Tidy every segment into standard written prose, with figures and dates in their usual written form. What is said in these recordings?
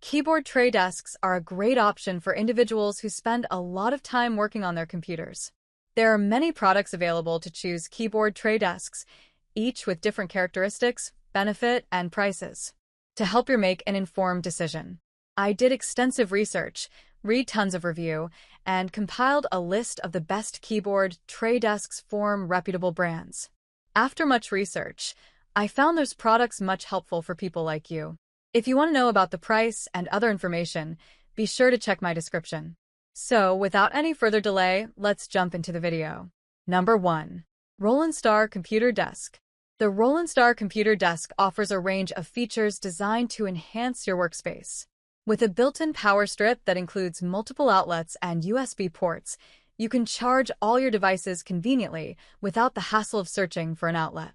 Keyboard tray desks are a great option for individuals who spend a lot of time working on their computers. There are many products available to choose keyboard tray desks, each with different characteristics, benefit, and prices. To help you make an informed decision, I did extensive research, read tons of review, and compiled a list of the best keyboard tray desks from reputable brands. After much research, I found those products much helpful for people like you. If you want to know about the price and other information, be sure to check my description. So, without any further delay, let's jump into the video. Number 1. Roland Star Computer Desk. The Roland Star Computer Desk offers a range of features designed to enhance your workspace. With a built-in power strip that includes multiple outlets and USB ports, you can charge all your devices conveniently without the hassle of searching for an outlet.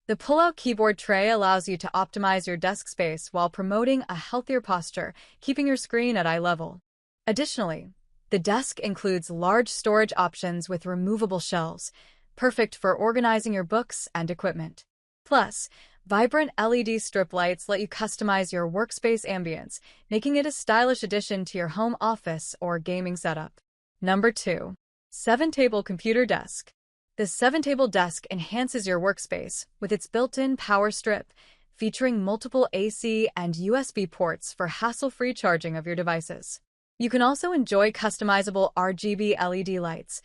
The pull-out keyboard tray allows you to optimize your desk space while promoting a healthier posture, keeping your screen at eye level. Additionally, the desk includes large storage options with removable shelves, perfect for organizing your books and equipment. Plus, vibrant LED strip lights let you customize your workspace ambience, making it a stylish addition to your home office or gaming setup. Number 2. 7-Table Computer Desk. The 7-Table desk enhances your workspace with its built-in power strip, featuring multiple AC and USB ports for hassle-free charging of your devices. You can also enjoy customizable RGB LED lights,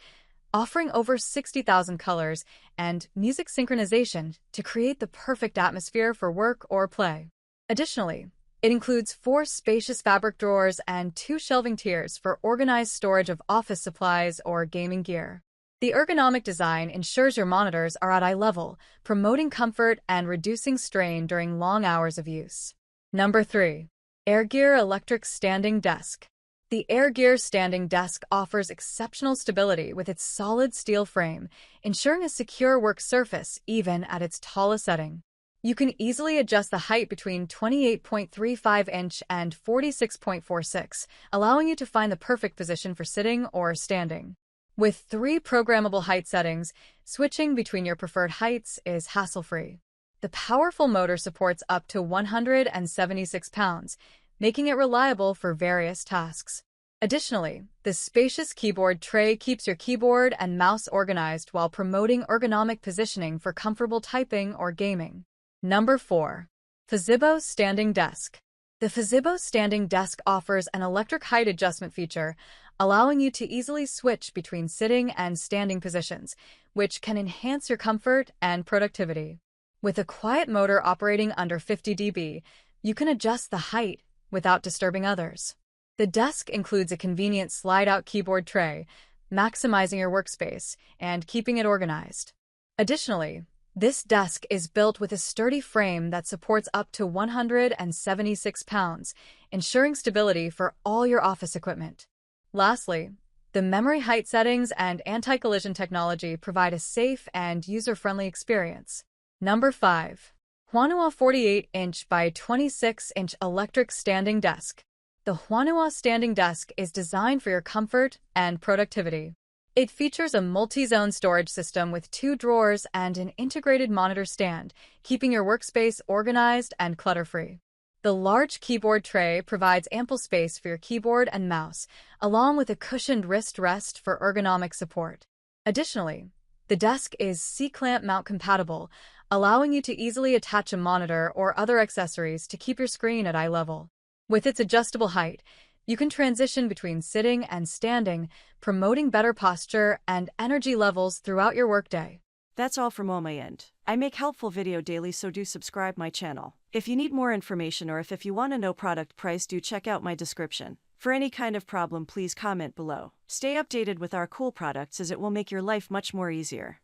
offering over 60,000 colors and music synchronization to create the perfect atmosphere for work or play. Additionally, it includes 4 spacious fabric drawers and 2 shelving tiers for organized storage of office supplies or gaming gear. The ergonomic design ensures your monitors are at eye level, promoting comfort and reducing strain during long hours of use. Number 3. AirGear Electric Standing Desk. The AirGear Standing Desk offers exceptional stability with its solid steel frame, ensuring a secure work surface even at its tallest setting. You can easily adjust the height between 28.35 inch and 46.46, allowing you to find the perfect position for sitting or standing. With 3 programmable height settings, switching between your preferred heights is hassle-free. The powerful motor supports up to 176 pounds, making it reliable for various tasks. Additionally, the spacious keyboard tray keeps your keyboard and mouse organized while promoting ergonomic positioning for comfortable typing or gaming. Number 4. Fazebo Standing Desk. The Fazebo Standing Desk offers an electric height adjustment feature, allowing you to easily switch between sitting and standing positions, which can enhance your comfort and productivity. With a quiet motor operating under 50 dB, you can adjust the height without disturbing others. The desk includes a convenient slide-out keyboard tray, maximizing your workspace and keeping it organized. Additionally, this desk is built with a sturdy frame that supports up to 176 pounds, ensuring stability for all your office equipment. Lastly, the memory height settings and anti-collision technology provide a safe and user-friendly experience. Number 5. Huanua 48-inch by 26-inch Electric Standing Desk. The Huanua Standing Desk is designed for your comfort and productivity. It features a multi-zone storage system with 2 drawers and an integrated monitor stand, keeping your workspace organized and clutter-free. The large keyboard tray provides ample space for your keyboard and mouse, along with a cushioned wrist rest for ergonomic support. Additionally, the desk is C-clamp mount compatible, allowing you to easily attach a monitor or other accessories to keep your screen at eye level. With its adjustable height, you can transition between sitting and standing, promoting better posture and energy levels throughout your workday. That's all from my end. I make helpful video daily, so do subscribe my channel. If you need more information or if you want to know product price, do check out my description. For any kind of problem, please comment below. Stay updated with our cool products as it will make your life much more easier.